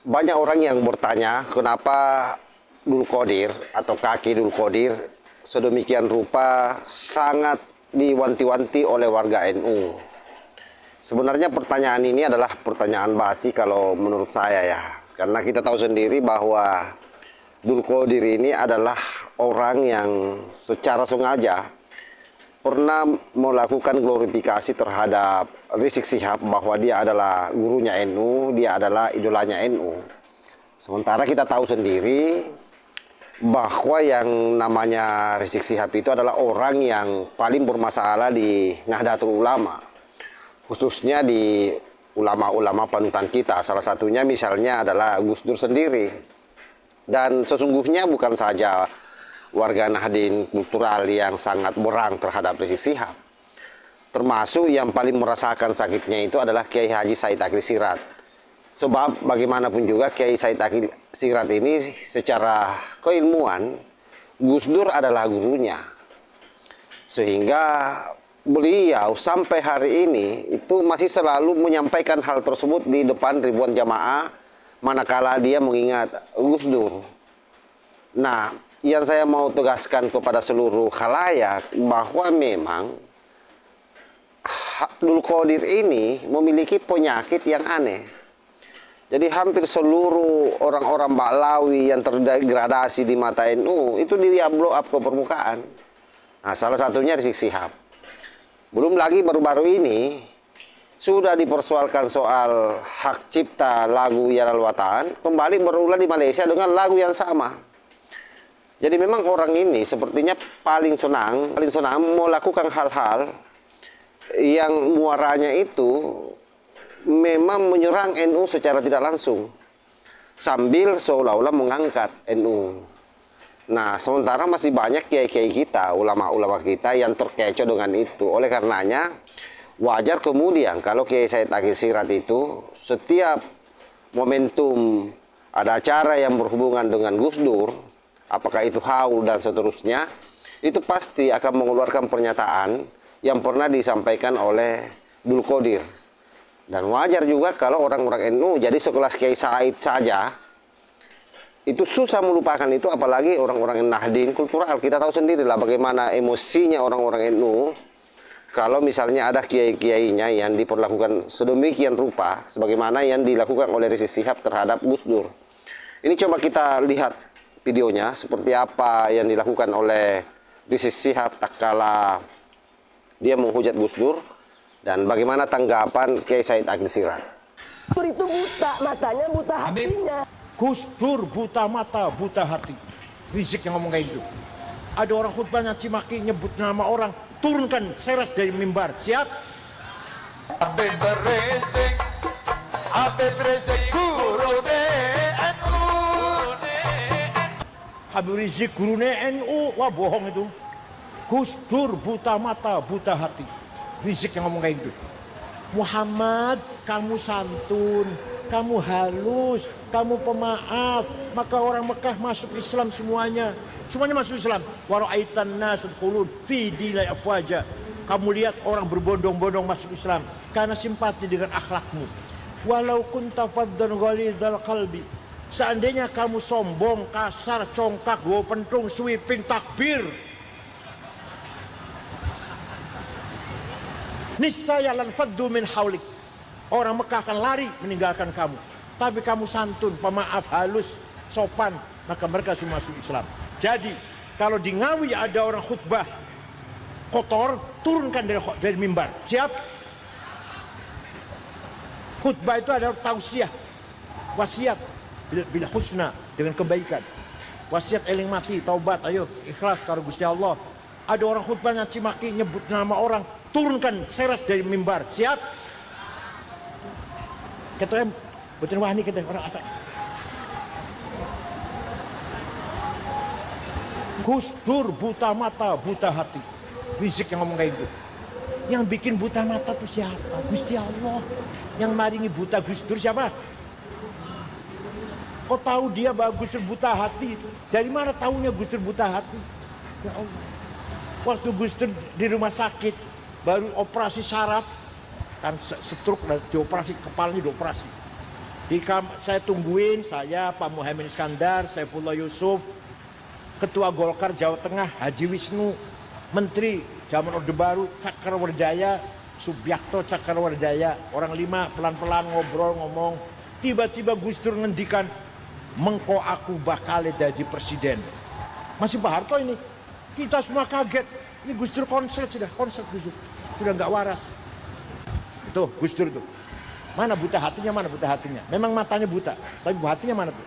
Banyak orang yang bertanya kenapa Dul Qadir atau kaki Dul Qadir sedemikian rupa sangat diwanti-wanti oleh warga NU. Sebenarnya pertanyaan ini adalah pertanyaan basi kalau menurut saya ya. Karena kita tahu sendiri bahwa Dul Qadir ini adalah orang yang secara sengaja pernah melakukan glorifikasi terhadap Rizik Syihab bahwa dia adalah gurunya NU, dia adalah idolanya NU. Sementara kita tahu sendiri bahwa yang namanya Rizik Syihab itu adalah orang yang paling bermasalah di Nahdlatul Ulama, khususnya di ulama-ulama panutan kita. Salah satunya misalnya adalah Gus Dur sendiri. Dan sesungguhnya bukan saja warga Nahdien kultural yang sangat berang terhadap Rizik Syihab. Termasuk yang paling merasakan sakitnya itu adalah Kiai Haji Said Akhil Siraj. Sebab bagaimanapun juga Kiai Said Akhil Siraj ini secara keilmuan Gus Dur adalah gurunya. Sehingga beliau sampai hari ini itu masih selalu menyampaikan hal tersebut di depan ribuan jamaah manakala dia mengingat Gus Dur. Nah, yang saya mau tegaskan kepada seluruh khalayak bahwa memang Dul Qadir ini memiliki penyakit yang aneh. Jadi hampir seluruh orang-orang Baklawi yang terdegradasi di mata NU itu dia blow up ke permukaan. Nah, salah satunya Rizik Syihab. Belum lagi baru-baru ini sudah dipersoalkan soal hak cipta lagu Yalal Watan, kembali berulang di Malaysia dengan lagu yang sama. Jadi memang orang ini sepertinya paling senang melakukan hal-hal yang muaranya itu memang menyerang NU secara tidak langsung, sambil seolah-olah mengangkat NU. Nah, sementara masih banyak kiai-kiai kita, ulama-ulama kita yang terkecoh dengan itu. Oleh karenanya, wajar kemudian kalau Kiai Said Akhil Siraj itu setiap momentum ada acara yang berhubungan dengan Gus Dur, apakah itu haul dan seterusnya, itu pasti akan mengeluarkan pernyataan yang pernah disampaikan oleh Dul Qadir. Dan wajar juga kalau orang-orang NU, jadi sekelas Kiai Said saja, itu susah melupakan itu, apalagi orang-orang Nahdien kultural. Kita tahu sendiri lah bagaimana emosinya orang-orang NU kalau misalnya ada kiai-kiainya yang diperlakukan sedemikian rupa, sebagaimana yang dilakukan oleh Rizik Syihab terhadap Gus Dur. Ini coba kita lihat videonya seperti apa yang dilakukan oleh Rizik Syihab tatkala dia menghujat Gus Dur dan bagaimana tanggapan Kiai Said Akhil Siraj. Itu buta matanya, buta hatinya. Gus Dur buta mata, buta hati. Rizik yang ngomong kayak gitu. Ada orang khutbah nyaci maki nyebut nama orang, turunkan seret dari mimbar. Siap? Habib Rizik, Habib Rizik guru NU. Habib Rizik gurune NU, wah bohong itu. Gus Dur buta mata, buta hati. Rizik yang ngomong kayak gitu. Muhammad, kamu santun, kamu halus, kamu pemaaf, maka orang Mekah masuk Islam semuanya. Semuanya masuk Islam. Wa ra'aitan nas yadkhulun fi dinil afwaja. Kamu lihat orang berbondong-bondong masuk Islam karena simpati dengan akhlakmu. Walau kunta faddan ghalidhal qalbi. Seandainya kamu sombong, kasar, congkak, bawa pentung, sweeping, takbir, niscaya lan faddu min haulik. Orang Mekah akan lari meninggalkan kamu. Tapi kamu santun, pemaaf, halus, sopan, maka mereka semua masuk Islam. Jadi, kalau di Ngawi ada orang khutbah kotor, turunkan dari mimbar. Siap? Khutbah itu adalah tausiah, wasiat bila husna, dengan kebaikan. Wasiat eling mati, taubat, ayo ikhlas karo Gusti Allah. Ada orang khutbah nyaci maki nyebut nama orang, turunkan seret dari mimbar. Siap? Kata betul wah ini kata orang apa? Gus Dur buta mata, buta hati. Rizik yang ngomong kayak gitu. Yang bikin buta mata itu siapa? Gusti Allah. Yang maringi buta Gus Dur siapa? Kau tahu dia bahwa Gus Dur buta hati? Dari mana tahunya Gus Dur buta hati? Ya Allah. Waktu Gus Dur di rumah sakit baru operasi saraf, kan stroke dan dioperasi, kepalanya dioperasi. Saya tungguin, saya, Pak Muhaimin Iskandar, Saifullah Yusuf, Ketua Golkar Jawa Tengah, Haji Wisnu, Menteri zaman Orde Baru, Cakrawardaya, Subiakto Cakrawardaya, orang 5 pelan-pelan ngobrol, ngomong. Tiba-tiba Gus Dur ngendikan, mengko aku bakal jadi presiden. Masih Pak Harto ini. Kita semua kaget. Ini Gus Dur konslet Gus Dur. Sudah nggak waras. Itu Gus Dur tuh. Mana buta hatinya, mana buta hatinya. Memang matanya buta, tapi hatinya mana tuh.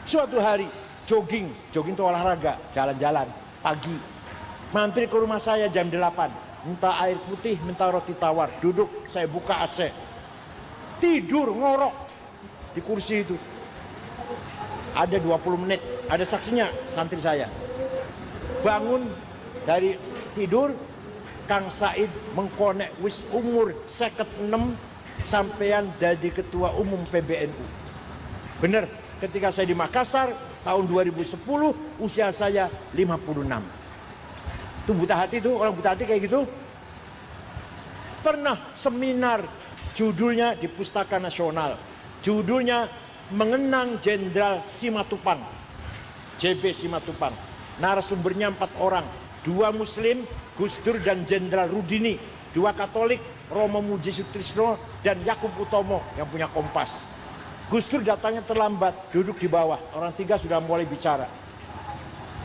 Suatu hari jogging itu olahraga, jalan-jalan pagi. Mampir ke rumah saya jam 8, minta air putih, minta roti tawar. Duduk, saya buka AC. Tidur ngorok di kursi itu. Ada 20 menit, ada saksinya, santri saya. Bangun dari tidur, Kang Said mengkonek wis umur 56 sampean jadi ketua umum PBNU. Benar, ketika saya di Makassar tahun 2010 usia saya 56. Itu buta hati tuh, orang buta hati kayak gitu. Pernah seminar judulnya di Pustaka Nasional. Judulnya Mengenang Jenderal Simatupang. JB Simatupang. Narasumbernya 4 orang, 2 Muslim, Gus Dur dan Jenderal Rudini, 2 Katolik, Romo Muji Sutrisno dan Yakub Utomo yang punya Kompas. Gus Dur datangnya terlambat, duduk di bawah. Orang 3 sudah mulai bicara.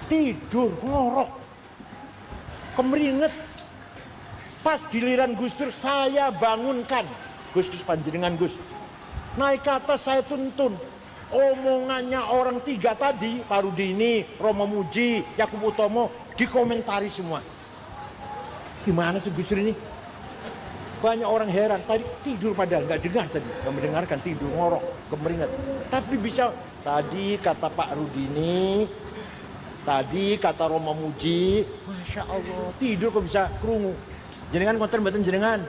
Tidur, ngorok, kemeringet. Pas giliran Gus Dur, saya bangunkan. Gus panjenengan Gus. Naik ke atas saya tuntun. Omongannya orang 3 tadi, Pak Rudini, Romo Muji, Yakub Utomo, dikomentari semua. Gimana sih Gus Dur ini? Banyak orang heran, tadi tidur padahal nggak dengar tadi, nggak mendengarkan, tidur ngorok, kemeringat. Tapi bisa, tadi kata Pak Rudini, tadi kata Romo Muji, Masya Allah, tidur kok bisa kerungu. Jenengan konten batin jenengan.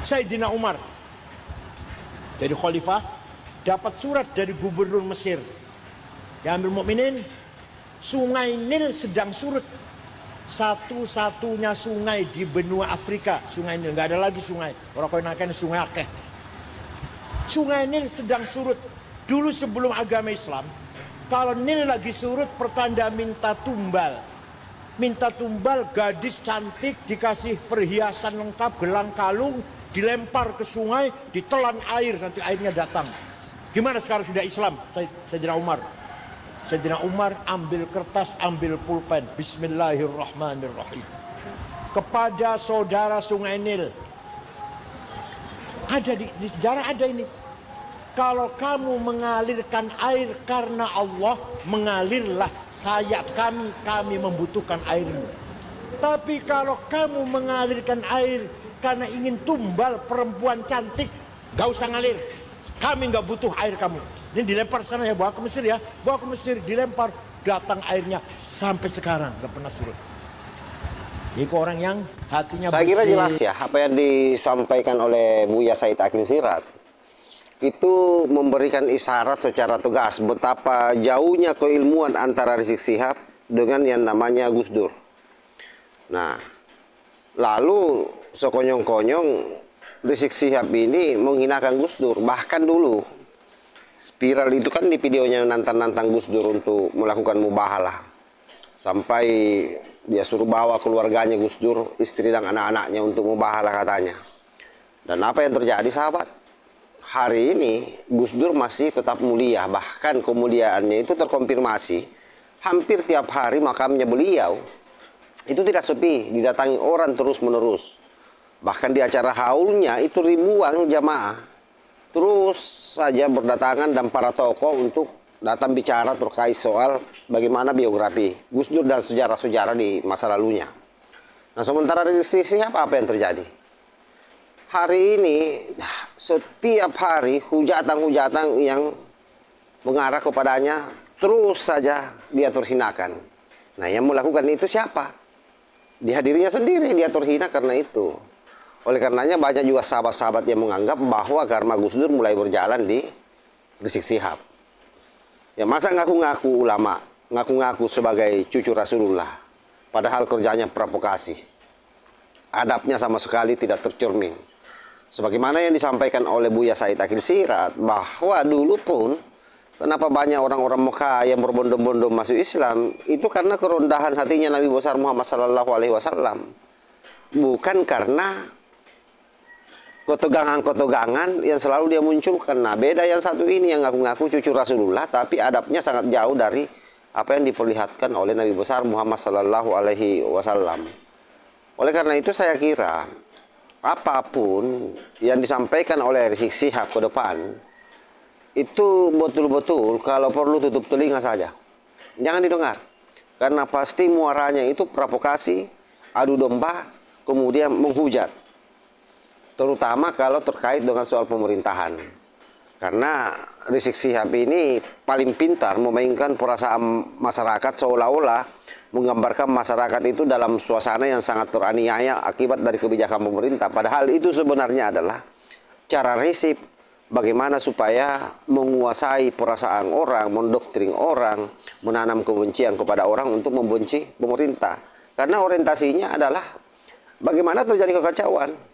Sayyidina Umar, jadi khalifah, dapat surat dari gubernur Mesir. Ya Amirul Mukminin, Sungai Nil sedang surut. Satu-satunya sungai di benua Afrika, Sungai Nil, nggak ada lagi sungai. Orang kau nakan sungai akeh. Sungai Nil sedang surut. Dulu sebelum agama Islam, kalau Nil lagi surut, pertanda minta tumbal. Minta tumbal, gadis cantik dikasih perhiasan lengkap, gelang kalung, dilempar ke sungai, ditelan air, nanti airnya datang. Gimana sekarang sudah Islam, Sayyidina Umar? Sayyidina Umar ambil kertas, ambil pulpen. Bismillahirrahmanirrahim. Kepada saudara Sungai Nil. Ada di sejarah ada ini. Kalau kamu mengalirkan air karena Allah, mengalirlah sayat kami membutuhkan airmu. Tapi kalau kamu mengalirkan air karena ingin tumbal perempuan cantik, gak usah ngalir. Kami gak butuh air kamu. Ini dilempar sana ya, bawa ke Mesir ya. Bawa ke Mesir, dilempar. Datang airnya sampai sekarang gak pernah surut. Itu orang yang hatinya Saya kira bersih. jelas ya, apa yang disampaikan oleh Buya Said Akil Siraj itu memberikan isyarat secara tegas betapa jauhnya keilmuan antara Rizik Syihab dengan yang namanya Gus Dur. Nah, lalu sekonyong-konyong Rizik Syihab ini menghinakan Gus Dur. Bahkan dulu spiral itu kan di videonya nantang-nantang Gus Dur untuk melakukan mubahalah. Sampai dia suruh bawa keluarganya Gus Dur, istri dan anak-anaknya untuk mubahalah katanya. Dan apa yang terjadi sahabat? Hari ini Gus Dur masih tetap mulia. Bahkan kemuliaannya itu terkonfirmasi. Hampir tiap hari makamnya beliau itu tidak sepi, didatangi orang terus-menerus. Bahkan di acara haulnya itu ribuan jamaah terus saja berdatangan dan para tokoh untuk datang bicara terkait soal bagaimana biografi Gus Dur dan sejarah-sejarah di masa lalunya. Nah, sementara di sisi apa yang terjadi? Hari ini setiap hari hujatan-hujatan yang mengarah kepadanya terus saja dia terhinakan. Nah, yang melakukan itu siapa? Dihadirinya sendiri, dia terhina karena itu. Oleh karenanya banyak juga sahabat-sahabat yang menganggap bahwa karma Gus Dur mulai berjalan di Rizik Syihab. Ya masa ngaku-ngaku ulama, ngaku-ngaku sebagai cucu Rasulullah, padahal kerjanya provokasi. Adabnya sama sekali tidak tercermin. Sebagaimana yang disampaikan oleh Buya Said Akil Siraj, bahwa dulu pun kenapa banyak orang-orang Mekah yang berbondong-bondong masuk Islam, itu karena kerendahan hatinya Nabi besar Muhammad SAW. Bukan karena ketegangan-ketegangan yang selalu dia munculkan. Nah, beda yang satu ini yang ngaku-ngaku cucu Rasulullah, tapi adabnya sangat jauh dari apa yang diperlihatkan oleh Nabi besar Muhammad SAW. Oleh karena itu saya kira apapun yang disampaikan oleh Rizik Syihab ke depan, itu betul-betul kalau perlu tutup telinga saja. Jangan didengar. Karena pasti muaranya itu provokasi, adu domba, kemudian menghujat. Terutama kalau terkait dengan soal pemerintahan. Karena Rizik Syihab ini paling pintar memainkan perasaan masyarakat, seolah-olah menggambarkan masyarakat itu dalam suasana yang sangat teraniaya akibat dari kebijakan pemerintah. Padahal itu sebenarnya adalah cara Rizik bagaimana supaya menguasai perasaan orang, mendoktrin orang, menanam kebencian kepada orang untuk membenci pemerintah. Karena orientasinya adalah bagaimana terjadi kekacauan.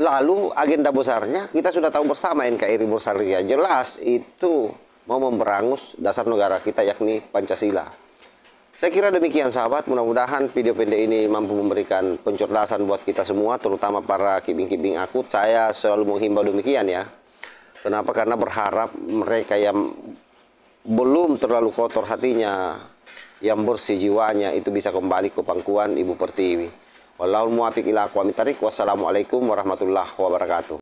Lalu agenda besarnya kita sudah tahu bersama, NKRI Bersyariah, jelas itu mau memberangus dasar negara kita yakni Pancasila. Saya kira demikian sahabat, mudah-mudahan video pendek ini mampu memberikan pencerdasan buat kita semua, terutama para kibing-kibing akut. Saya selalu menghimbau demikian ya. Kenapa? Karena berharap mereka yang belum terlalu kotor hatinya, yang bersih jiwanya, itu bisa kembali ke pangkuan Ibu Pertiwi. Wallahul muwaffiq ila aqwamit thariq. Wassalamualaikum warahmatullahi wabarakatuh.